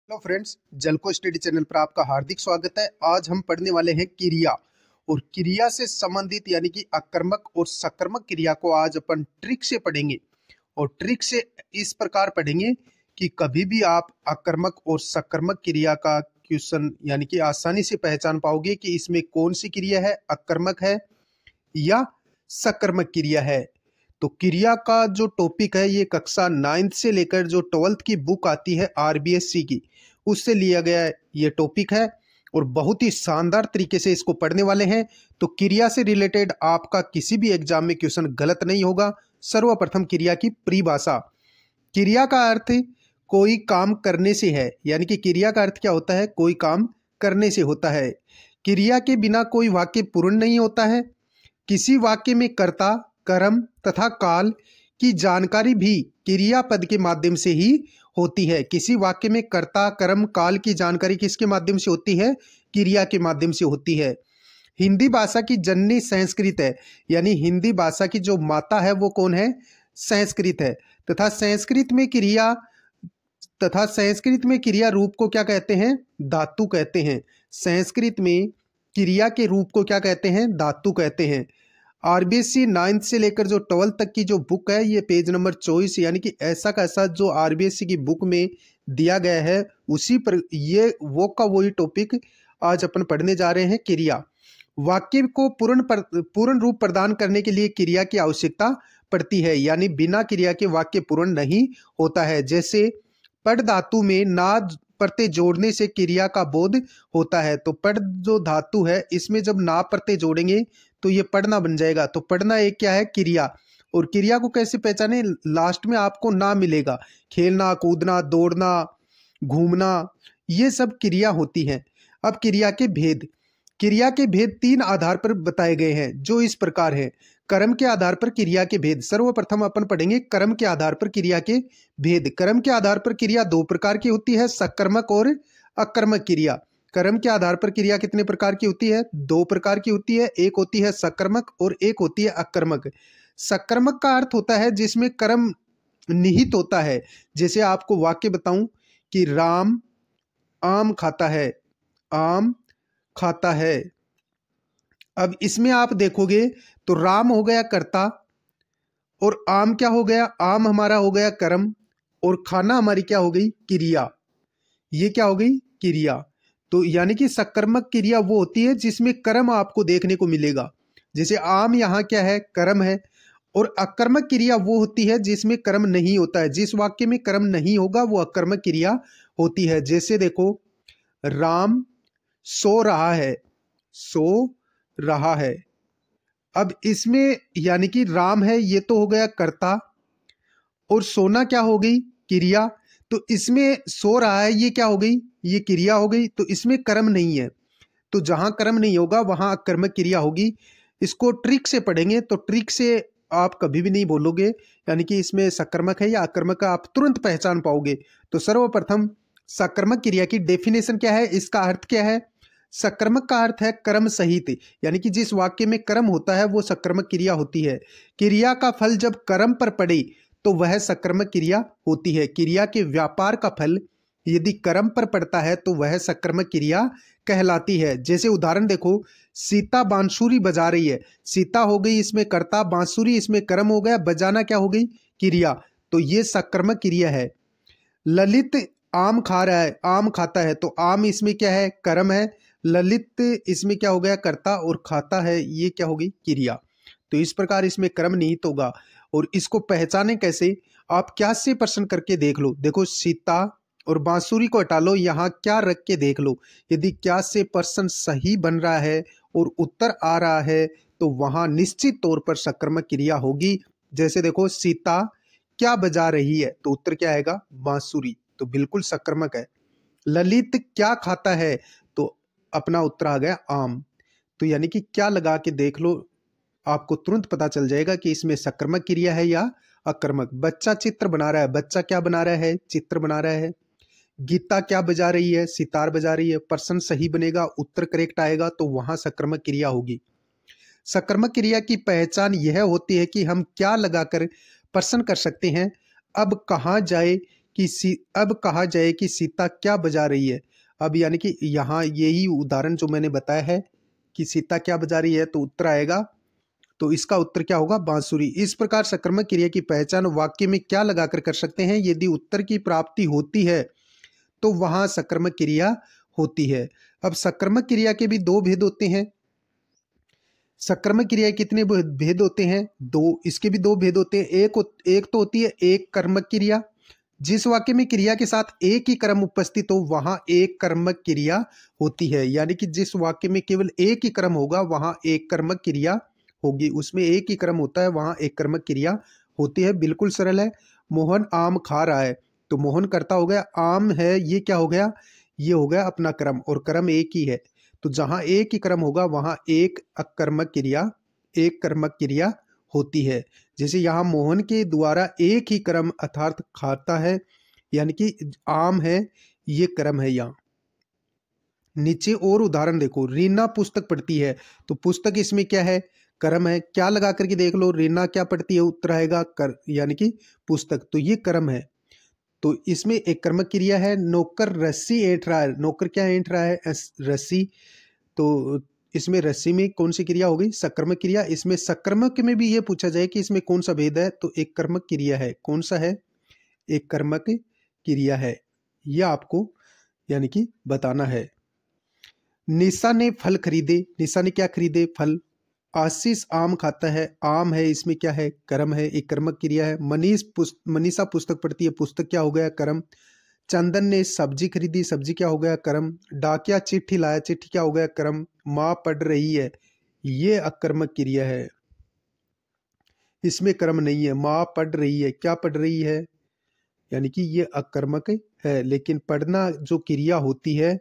Hello friends, जलको study channel पर आपका हार्दिक स्वागत है। आज हम पढ़ने वाले हैं क्रिया और क्रिया से संबंधित यानी कि अकर्मक और सकर्मक क्रिया को आज अपन ट्रिक से पढ़ेंगे। और ट्रिक से इस प्रकार पढ़ेंगे कि कभी भी आप अकर्मक और सकर्मक क्रिया का क्वेश्चन यानी कि आसानी से पहचान पाओगे कि इसमें कौन सी क्रिया है, अकर्मक है या सकर्मक क्रिया है। तो क्रिया का जो टॉपिक है ये कक्षा 9th से लेकर जो 12th की बुक आती है आरबीएससी की, उससे लिया गया ये टॉपिक है और बहुत ही शानदार तरीके से इसको पढ़ने वाले हैं। तो क्रिया से रिलेटेड आपका किसी भी एग्जाम में क्वेश्चन गलत नहीं होगा। सर्वप्रथम क्रिया की परिभाषा। क्रिया का अर्थ कोई काम करने से है, यानी कि क्रिया का अर्थ क्या होता है? कोई काम करने से होता है। क्रिया के बिना कोई वाक्य पूर्ण नहीं होता है। किसी वाक्य में कर्ता, कर्म तथा काल की जानकारी भी क्रिया पद के माध्यम से ही होती है। किसी वाक्य में कर्ता, कर्म, काल की जानकारी किसके माध्यम से होती है? क्रिया के माध्यम से होती है। हिंदी भाषा की जननी संस्कृत है, यानी हिंदी भाषा की जो माता है वो कौन है? संस्कृत है। तथा संस्कृत में क्रिया रूप को क्या कहते हैं? धातु कहते हैं। संस्कृत में क्रिया के रूप को क्या कहते हैं? धातु कहते हैं। आरबीएससी 9th से लेकर जो 12th तक की जो बुक है ये पेज नंबर 24 यानी कि ऐसा का ऐसा जो आरबीएससी की बुक में दिया गया है उसी पर ये वो का वही टॉपिक आज अपन पढ़ने जा रहे हैं। क्रिया वाक्य को पूर्ण रूप प्रदान करने के लिए क्रिया की आवश्यकता पड़ती है, यानी बिना क्रिया के वाक्य पूर्ण नहीं होता है। जैसे पड़ धातु में ना प्रत्यय जोड़ने से क्रिया का बोध होता है। तो पड़ जो धातु है इसमें जब ना प्रत्यय जोड़ेंगे तो ये पढ़ना बन जाएगा। तो पढ़ना एक क्या है? क्रिया। और क्रिया को कैसे पहचाने? लास्ट में आपको ना मिलेगा। खेलना, कूदना, दौड़ना, घूमना, ये सब क्रिया होती हैं। अब क्रिया के भेद। क्रिया के भेद 3 आधार पर बताए गए हैं जो इस प्रकार है। कर्म के आधार पर क्रिया के भेद। सर्वप्रथम अपन पढ़ेंगे कर्म के आधार पर क्रिया के भेद। कर्म के आधार पर क्रिया 2 प्रकार की होती है, सकर्मक और अकर्मक क्रिया। कर्म के आधार पर क्रिया कितने प्रकार की होती है? 2 प्रकार की होती है। एक होती है सकर्मक और एक होती है अकर्मक। सकर्मक का अर्थ होता है जिसमें कर्म निहित होता है। जैसे आपको वाक्य बताऊं कि राम आम खाता है, आम खाता है। अब इसमें आप देखोगे तो राम हो गया कर्ता और आम क्या हो गया? आम हमारा हो गया कर्म और खाना हमारी क्या हो गई? क्रिया। ये क्या हो गई? क्रिया। तो यानी कि सकर्मक क्रिया वो होती है जिसमें कर्म आपको देखने को मिलेगा। जैसे आम यहाँ क्या है? कर्म है। और अकर्मक क्रिया वो होती है जिसमें कर्म नहीं होता है। जिस वाक्य में कर्म नहीं होगा वो अकर्मक क्रिया होती है। जैसे देखो, राम सो रहा है, सो रहा है। अब इसमें यानी कि राम है ये तो हो गया कर्ता और सोना क्या हो गई? क्रिया। तो इसमें सो रहा है ये क्या हो गई? ये क्रिया हो गई। तो इसमें कर्म नहीं है। तो जहां कर्म नहीं होगा वहां अकर्मक क्रिया होगी। इसको ट्रिक से पढ़ेंगे तो ट्रिक से आप कभी भी नहीं बोलोगे यानी कि इसमें सकर्मक है या अकर्मक है, आप तुरंत पहचान पाओगे। तो सर्वप्रथम सकर्मक क्रिया की डेफिनेशन क्या है? इसका अर्थ क्या है? सकर्मक का अर्थ है कर्म सहित, यानी कि जिस वाक्य में कर्म होता है वो सकर्मक क्रिया होती है। क्रिया का फल जब कर्म पर पड़े तो वह सकर्मक क्रिया होती है। क्रिया के व्यापार का फल यदि कर्म पर पड़ता है तो वह सकर्मक क्रिया कहलाती है। जैसे उदाहरण देखो, सीता बांसुरी बजा रही है। सीता हो गई इसमें कर्ता, बांसुरी इसमें कर्म हो गया, बजाना क्या हो गई? क्रिया। तो ये सकर्मक क्रिया है। ललित आम खा रहा है, आम खाता है। तो आम इसमें क्या है? कर्म है। ललित इसमें क्या हो गया? कर्ता और खाता है, ये क्या होगी? क्रिया। तो इस प्रकार इसमें कर्म निहित होगा। और इसको पहचाने कैसे? आप क्या से प्रश्न करके देख लो। देखो, सीता और बांसुरी को हटा लो, यहाँ क्या रख के देख लो। यदि क्या से प्रश्न सही बन रहा है और उत्तर आ रहा है तो वहां निश्चित तौर पर सकर्मक क्रिया होगी। जैसे देखो, सीता क्या बजा रही है तो उत्तर क्या आएगा? बांसुरी। तो बिल्कुल सकर्मक है। ललित क्या खाता है तो अपना उत्तर आ गया आम। तो यानी कि क्या लगा के देख लो, आपको तुरंत पता चल जाएगा कि इसमें सकर्मक क्रिया है या अकर्मक। बच्चा चित्र बना रहा है, बच्चा क्या बना रहा है? चित्र बना रहा है। गीता क्या बजा रही है? सितार बजा रही है। प्रश्न सही बनेगा, उत्तर करेक्ट आएगा तो वहां सकर्मक क्रिया होगी। सकर्मक क्रिया की पहचान यह होती है कि हम क्या लगाकर प्रश्न कर सकते हैं। अब कहाँ जाए कि अब कहा जाए कि सीता क्या बजा रही है। अब यानी कि यहाँ यही उदाहरण जो मैंने बताया है कि सीता क्या बजा रही है, तो उत्तर आएगा, तो इसका उत्तर क्या होगा, बांसुरी। इस प्रकार सकर्मक क्रिया की पहचान वाक्य में क्या लगाकर कर सकते हैं, यदि उत्तर की प्राप्ति होती है तो वहां सकर्मक क्रिया होती है। अब सकर्मक क्रिया के भी दो भेद होते हैं। सकर्मक क्रिया कितने भेद होते हैं, दो, इसके भी दो भेद होते हैं। एक तो होती है एक कर्मक क्रिया, जिस वाक्य में क्रिया के साथ एक ही कर्म उपस्थित हो वहां एक कर्मक क्रिया होती है। यानी कि जिस वाक्य में केवल एक ही कर्म होगा वहां एक कर्मक क्रिया होगी, उसमें एक ही कर्म होता है वहां एक कर्मक क्रिया होती है। बिल्कुल सरल है। मोहन आम खा रहा है, तो मोहन कर्ता हो गया, आम है ये क्या हो गया, ये हो गया अपना कर्म, और कर्म एक ही है। तो जहां एक ही कर्म होगा वहां एक अकर्मक क्रिया, एक कर्मक क्रिया होती है। जैसे यहाँ मोहन के द्वारा एक ही कर्म अर्थात खाता है, यानी कि आम है ये कर्म है। यहाँ नीचे और उदाहरण देखो, रीना पुस्तक पढ़ती है, तो पुस्तक इसमें क्या है, कर्म है। क्या लगा करके देख लो, रीना क्या पढ़ती है, उत्तर आएगा कर, यानी कि पुस्तक, तो ये कर्म है। तो इसमें एक कर्मक क्रिया है। नौकर रस्सी ऐंठ रहा है, नौकर क्या ऐंठ रहा है, रस्सी, तो इसमें रस्सी में कौन सी क्रिया हो गई, सकर्मक क्रिया। इसमें सकर्मक में भी ये पूछा जाए कि इसमें कौन सा भेद है, तो एक कर्मक क्रिया है। कौन सा है, एक कर्मक क्रिया है, यह आपको यानी कि बताना है। निशा ने फल खरीदे, निशा ने क्या खरीदे, फल। आशीष आम खाता है, आम है इसमें क्या है, कर्म है, एक कर्मक क्रिया है। मनीषा पुस्तक पढ़ती है, पुस्तक क्या हो गया, कर्म। चंदन ने सब्जी खरीदी, सब्जी क्या हो गया, कर्म। डाकिया चिट्ठी लाया, चिट्ठी क्या हो गया, कर्म। माँ पढ़ रही है, ये अकर्मक क्रिया है, इसमें कर्म नहीं है। माँ पढ़ रही है, क्या पढ़ रही है, यानी कि ये अकर्मक है। लेकिन पढ़ना जो क्रिया होती है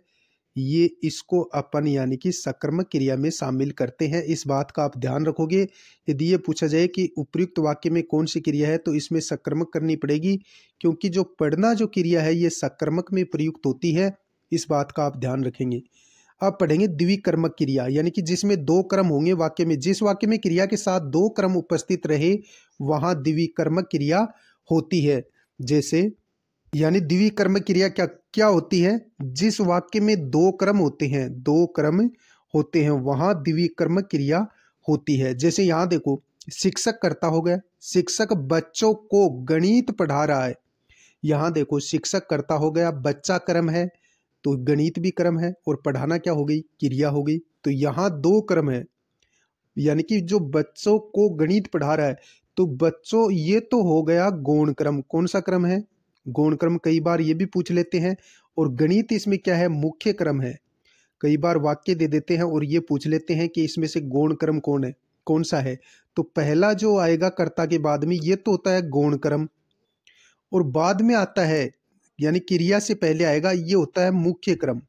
ये इसको अपन यानी कि सकर्मक क्रिया में शामिल करते हैं। इस बात का आप ध्यान रखोगे। यदि ये पूछा जाए कि उपयुक्त वाक्य में कौन सी क्रिया है, तो इसमें सकर्मक करनी पड़ेगी, क्योंकि जो पढ़ना जो क्रिया है ये सकर्मक में प्रयुक्त होती है। इस बात का आप ध्यान रखेंगे। अब पढ़ेंगे द्विकर्मक क्रिया, यानी कि जिसमें दो कर्म होंगे वाक्य में। जिस वाक्य में क्रिया के साथ दो कर्म उपस्थित रहे वहां द्विकर्मक क्रिया होती है। जैसे यानी द्विकर्मक क्रिया क्या क्या होती है, जिस वाक्य में दो क्रम होते हैं, दो क्रम होते हैं वहां द्विकर्मक क्रिया होती है। जैसे यहाँ देखो, शिक्षक कर्ता हो गया, शिक्षक बच्चों को गणित पढ़ा रहा है। यहाँ देखो शिक्षक कर्ता हो गया, बच्चा कर्म है, तो गणित भी कर्म है, और पढ़ाना क्या हो गई, क्रिया हो गई। तो यहाँ दो कर्म है, यानी कि जो बच्चों को गणित पढ़ा रहा है, तो बच्चों ये तो हो गया गौण क्रम। कौन सा क्रम है, गौण क्रम। कई बार ये भी पूछ लेते हैं। और गणित इसमें क्या है, मुख्य क्रम है। कई बार वाक्य दे देते हैं और ये पूछ लेते हैं कि इसमें से गौण क्रम कौन है, कौन सा है। तो पहला जो आएगा कर्ता के बाद में ये तो होता है गौण क्रम, और बाद में आता है यानी क्रिया से पहले आएगा ये होता है मुख्य क्रम।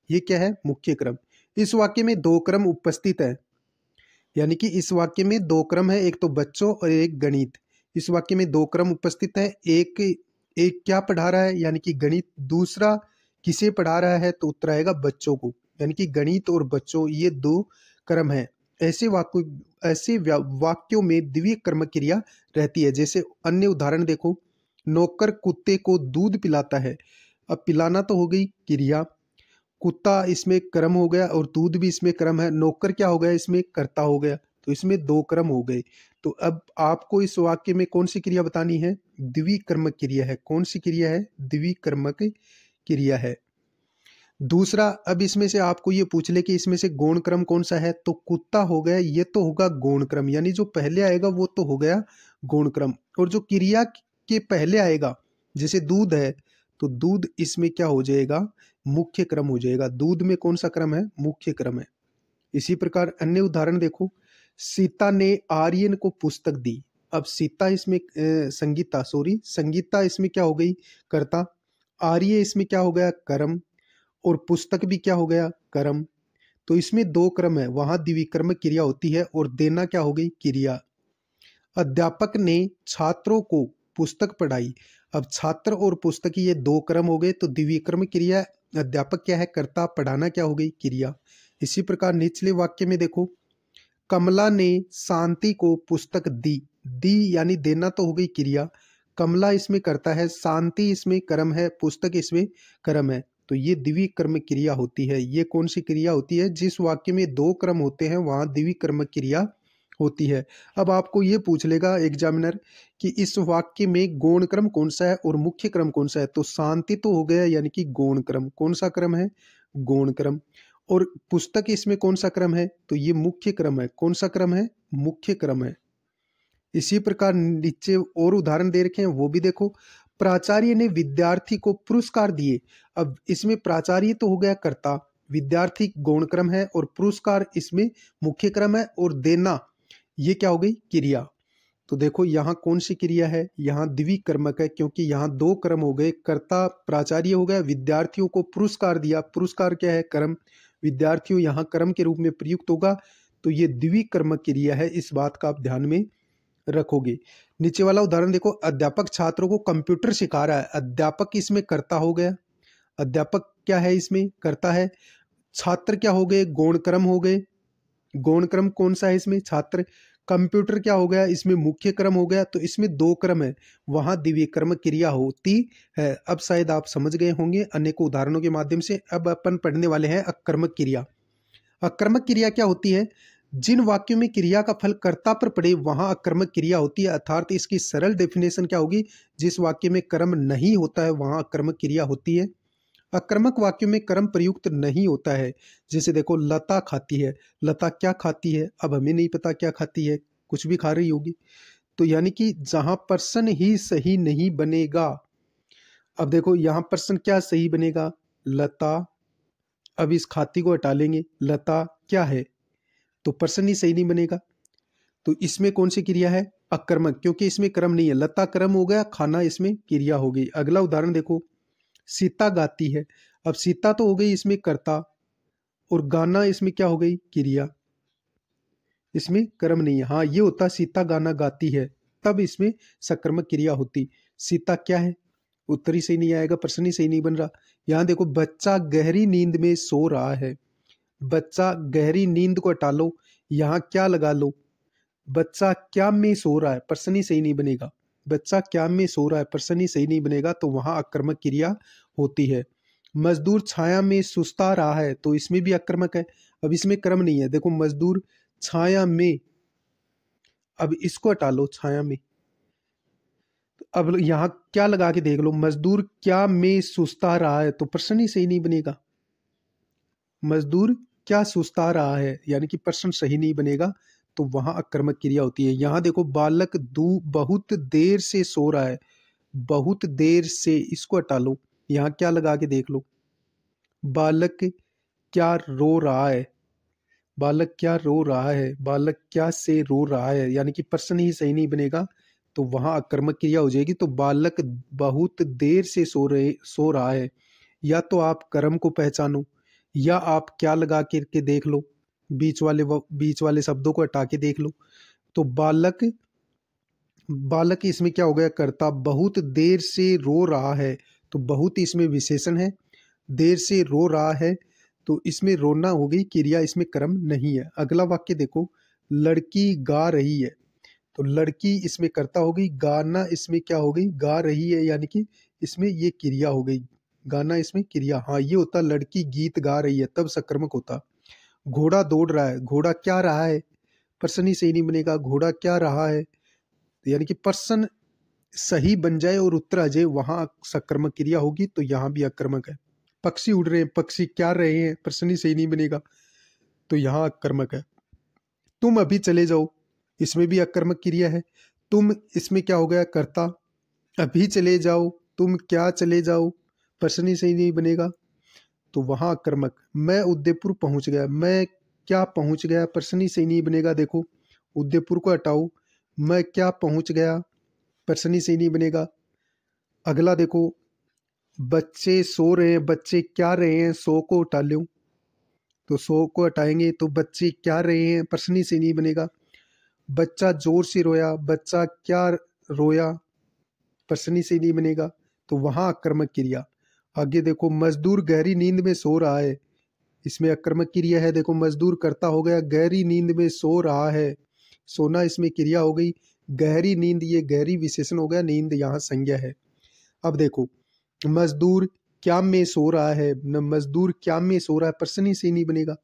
ये क्या है, मुख्य क्रम। इस वाक्य में दो क्रम उपस्थित है, यानी कि इस वाक्य में दो क्रम है, एक तो बच्चों और एक गणित। इस वाक्य में दो क्रम उपस्थित है। एक एक क्या पढ़ा रहा है, यानी कि गणित। दूसरा किसे पढ़ा रहा है, तो उत्तर आएगा बच्चों को, यानी कि गणित और बच्चों ये दो क्रम है। ऐसे वाक्यों में द्विकर्मक क्रिया रहती है। जैसे अन्य उदाहरण देखो, नौकर कुत्ते को दूध पिलाता है। अब पिलाना तो हो गई क्रिया, कुत्ता इसमें कर्म हो गया, और दूध भी इसमें कर्म है। नौकर क्या हो गया, इसमें कर्ता हो गया, तो इसमें दो कर्म हो गए। तो अब आपको इस वाक्य में कौन सी क्रिया बतानी है, द्विकर्मक क्रिया है। कौन सी क्रिया है, द्विकर्मक क्रिया है। दूसरा, अब इसमें से आपको ये पूछ ले कि इसमें से गौण क्रम कौन सा है, तो कुत्ता हो गया, ये तो होगा गौण क्रम, यानी जो पहले आएगा वो तो हो गया गौण क्रम। और जो क्रिया के पहले आएगा, जैसे दूध है, तो दूध इसमें क्या हो जाएगा, मुख्य क्रम हो जाएगा। दूध में कौन सा क्रम है, मुख्य क्रम है। इसी प्रकार अन्य उदाहरण देखो, सीता ने आर्यन को पुस्तक दी। अब सीता इसमें संगीता इसमें क्या हो गई, कर्ता। आर्य इसमें क्या हो गया, कर्म। और पुस्तक भी क्या हो गया, कर्म। तो इसमें दो क्रम है, वहां द्विकर्मक क्रिया होती है। और देना क्या हो गई, क्रिया। अध्यापक ने छात्रों को पुस्तक पढ़ाई। अब छात्र और पुस्तक ये दो क्रम हो गए, तो द्विकर्मक क्रिया। अध्यापक क्या है, कर्ता, पढ़ाना क्या हो गई, क्रिया। इसी प्रकार निचले वाक्य में देखो, कमला ने शांति को पुस्तक दी। दी यानी देना तो हो गई क्रिया, कमला इसमें कर्ता है, शांति इसमें कर्म है, पुस्तक इसमें कर्म है। तो ये द्विवीय कर्म क्रिया होती है। ये कौन सी क्रिया होती है? जिस वाक्य में दो क्रम होते हैं वहां द्विवीय कर्म क्रिया होती है। अब आपको ये पूछ लेगा एग्जामिनर कि इस वाक्य में गौण क्रम कौन सा है और मुख्य क्रम कौन सा है। तो शांति तो हो गया यानी कि गौण क्रम। कौन सा क्रम है? गौण क्रम। और पुस्तक इसमें कौन सा क्रम है? तो ये मुख्य क्रम है। कौन सा क्रम है? मुख्य क्रम है। इसी प्रकार नीचे और उदाहरण दे रखे हैं, वो भी देखो। प्राचार्य ने विद्यार्थी को पुरस्कार दिए। अब इसमें प्राचार्य तो हो गया कर्ता, विद्यार्थी गौण क्रम है और पुरस्कार इसमें मुख्य क्रम है, और देना ये क्या हो गई? क्रिया। तो देखो यहाँ कौन सी क्रिया है? यहाँ द्विवीय कर्मक है, क्योंकि यहाँ दो क्रम हो गए। कर्ता प्राचार्य हो गया, विद्यार्थियों को पुरस्कार दिया। पुरस्कार क्या है? कर्म। विद्यार्थियों यहाँ कर्म के रूप में प्रयुक्त होगा, तो ये द्विवीय कर्मक क्रिया है। इस बात का आप ध्यान में रखोगे। नीचे वाला उदाहरण देखो, अध्यापक छात्रों को कंप्यूटर सिखा रहा है। अध्यापक इसमें कर्ता हो गया, अध्यापक क्या है? इसमें कर्ता है। छात्र क्या हो गए? गौण क्रम हो गए। गौण क्रम कौन सा है इसमें? छात्र। कंप्यूटर क्या हो गया? इसमें मुख्य क्रम हो गया। तो इसमें दो क्रम है, वहां द्विवीय कर्म क्रिया होती है। अब शायद आप समझ गए होंगे अनेकों उदाहरणों के माध्यम से। अब अपन पढ़ने वाले हैं अकर्मक क्रिया। अकर्मक क्रिया क्या होती है? जिन वाक्यों में क्रिया का फल कर्ता पर पड़े वहां अकर्मक क्रिया होती है। अर्थात इसकी सरल डेफिनेशन क्या होगी? जिस वाक्य में कर्म नहीं होता है वहां अकर्मक क्रिया होती है। अकर्मक वाक्यों में कर्म प्रयुक्त नहीं होता है। जैसे देखो, लता खाती है। लता क्या खाती है? अब हमें नहीं पता क्या खाती है, कुछ भी खा रही होगी। तो यानी कि जहां पर्सन ही सही नहीं बनेगा। अब देखो यहाँ पर्सन क्या सही बनेगा? लता। अब इस खाती को हटा लेंगे, लता क्या है? तो पर्सन ही सही नहीं बनेगा। तो इसमें कौन सी क्रिया है? अकर्मक, क्योंकि इसमें क्रम नहीं है। लता क्रम हो गया, खाना इसमें क्रिया हो गई। अगला उदाहरण देखो, सीता गाती है। अब सीता तो हो गई इसमें कर्ता, और गाना इसमें क्या हो गई? क्रिया। इसमें कर्म नहीं है। हाँ, ये होता सीता गाना गाती है, तब इसमें सकर्मक क्रिया होती। सीता क्या है? उत्तर ही सही नहीं आएगा, प्रश्न ही सही नहीं बन रहा। यहाँ देखो, बच्चा गहरी नींद में सो रहा है। बच्चा गहरी नींद को हटा लो, यहाँ क्या लगा लो? बच्चा क्या में सो रहा है, प्रश्न ही सही नहीं बनेगा। बच्चा क्या में सो रहा है, प्रश्न ही सही नहीं बनेगा, तो वहां अकर्मक क्रिया होती है। मजदूर छाया में सुस्ता रहा है, तो इसमें भी अकर्मक है। अब इसमें क्रम नहीं है। देखो, मजदूर छाया में, अब इसको हटा लो, छाया में। अब यहाँ क्या लगा के देख लो, मजदूर क्या में सुस्ता रहा है, तो प्रश्न ही सही नहीं बनेगा। मजदूर क्या सुस्ता रहा है, यानी कि प्रश्न सही नहीं बनेगा, तो वहां अकर्मक क्रिया होती है। यहाँ देखो, बालक बहुत देर से सो रहा है। बहुत देर से, इसको हटा लो, यहाँ क्या लगा के देख लो, बालक क्या रो रहा है। बालक क्या रो रहा है, बालक क्या से रो रहा है, यानी कि प्रश्न ही सही नहीं बनेगा, तो वहां अकर्मक क्रिया हो जाएगी। तो बालक बहुत देर से सो रहा है। या तो आप कर्म को पहचानो, या आप क्या लगा के देख लो, बीच वाले शब्दों को हटा के देख लो। तो बालक, बालक इसमें क्या हो गया? कर्ता। बहुत देर से रो रहा है, तो बहुत इसमें विशेषण है। देर से रो रहा है, तो इसमें रोना हो गई क्रिया, इसमें कर्म नहीं है। अगला वाक्य देखो, लड़की गा रही है। तो लड़की इसमें कर्ता हो गई, गाना इसमें क्या हो गई? गा रही है, यानी कि इसमें ये क्रिया हो गई। गाना इसमें क्रिया। हाँ, ये होता लड़की गीत गा रही है, तब सकर्मक होता। घोड़ा दौड़ रहा है। घोड़ा क्या रहा है, प्रश्न ही सही नहीं बनेगा। घोड़ा क्या रहा है, यानी कि प्रश्न सही बन जाए और उत्तर आ जाए, वहां सकर्मक क्रिया होगी, तो यहाँ भी अकर्मक है। पक्षी उड़ रहे हैं। पक्षी क्या रहे हैं, प्रश्न ही सही नहीं बनेगा, तो यहाँ अकर्मक है। तुम अभी चले जाओ, इसमें भी अकर्मक क्रिया है। तुम इसमें क्या हो गया? कर्ता। अभी चले जाओ, तुम क्या चले जाओ, प्रश्न ही सही नहीं बनेगा, तो वहां अकर्मक। मैं उदयपुर पहुंच गया। मैं क्या पहुंच गया, प्रश्न ही सही नहीं बनेगा। देखो, उदयपुर को हटाओ, मैं क्या पहुंच गया, प्रश्न ही सही नहीं बनेगा। अगला देखो, बच्चे सो रहे हैं। बच्चे क्या रहे हैं, सो को हटा लो, तो सो को हटाएंगे तो बच्चे क्या रहे हैं, प्रश्न ही सही नहीं बनेगा। बच्चा जोर से रोया। बच्चा क्या रोया, प्रश्न ही सही नहीं बनेगा, तो वहां अकर्मक क्रिया। आगे देखो, मजदूर गहरी नींद में सो रहा है। इसमें अकर्मक क्रिया है। देखो, मजदूर कर्ता हो गया, गहरी नींद में सो रहा है। सोना इसमें क्रिया हो गई। गहरी नींद, ये गहरी विशेषण हो गया, नींद यहाँ संज्ञा है। अब देखो, मजदूर क्या में सो रहा है, न मजदूर क्या में सो रहा है, प्रश्न ही से नहीं बनेगा।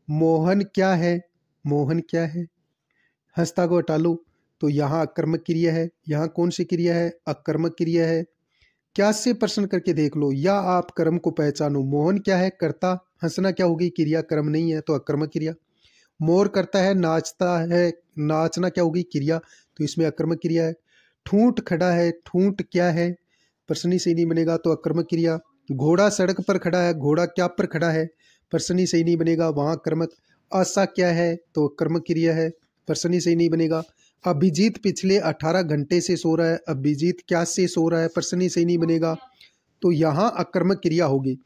मोहन क्या है, मोहन क्या है, हंसता को हटा लो तो यहाँ अकर्मक क्रिया है, यहाँ कौन सी क्रिया है, अकर्मक क्रिया है। क्या से प्रश्न करके देख लो, या आप कर्म को पहचानो। मोहन क्या है, कर्ता, हंसना क्या होगी, क्रिया, कर्म नहीं है तो अकर्मक क्रिया। मोर करता है, नाचता है, नाचना क्या होगी, क्रिया, तो इसमें अकर्मक क्रिया है। ठूंठ खड़ा है, ठूंठ क्या है, प्रश्नी से नहीं बनेगा तो अकर्मक क्रिया। घोड़ा सड़क पर खड़ा है, घोड़ा क्या पर खड़ा है, प्रश्नी से नहीं बनेगा, वहाँ कर्मक। आशा क्या है तो कर्मक क्रिया है, प्रश्नी से नहीं बनेगा। अभिजीत पिछले 18 घंटे से सो रहा है, अभिजीत क्या से सो रहा है, प्रश्नी से नहीं बनेगा तो यहाँ अकर्मक क्रिया होगी।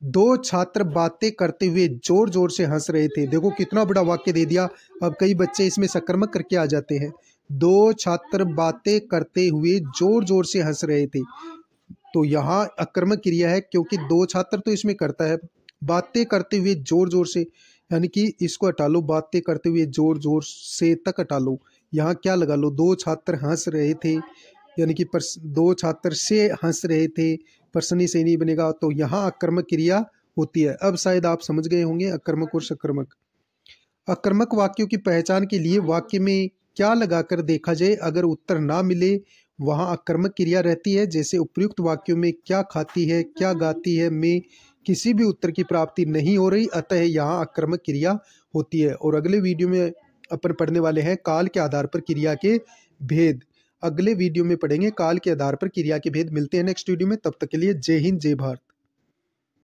दो छात्र बातें करते हुए जोर जोर से हंस रहे थे, देखो कितना बड़ा वाक्य दे दिया। अब कई बच्चे इसमें सकर्मक करके आ जाते हैं। दो छात्र बातें करते हुए जोर जोर से हंस रहे थे, तो यहाँ अकर्मक क्रिया है, क्योंकि दो छात्र तो इसमें करता है। बातें करते हुए जोर जोर से, यानी कि इसको हटा लो, बातें करते हुए जोर जोर से तक हटा लो, यहाँ क्या लगा लो, दो छात्र हंस रहे थे, यानी कि दो छात्र से हंस रहे थे, प्रश्नी से नहीं बनेगा तो यहाँ अकर्मक क्रिया होती है। अब शायद आप समझ गए होंगे अकर्मक और सकर्मक। अकर्मक वाक्यों की पहचान के लिए वाक्य में क्या लगाकर देखा जाए, अगर उत्तर ना मिले वहाँ अकर्मक क्रिया रहती है। जैसे उपयुक्त वाक्यों में क्या खाती है, क्या गाती है में किसी भी उत्तर की प्राप्ति नहीं हो रही, अतः यहाँ अकर्मक क्रिया होती है। और अगले वीडियो में अपन पढ़ने वाले हैं काल के आधार पर क्रिया के भेद। अगले वीडियो में पढ़ेंगे काल के आधार पर क्रिया के भेद। मिलते हैं नेक्स्ट वीडियो में, तब तक के लिए जय हिंद जय भारत।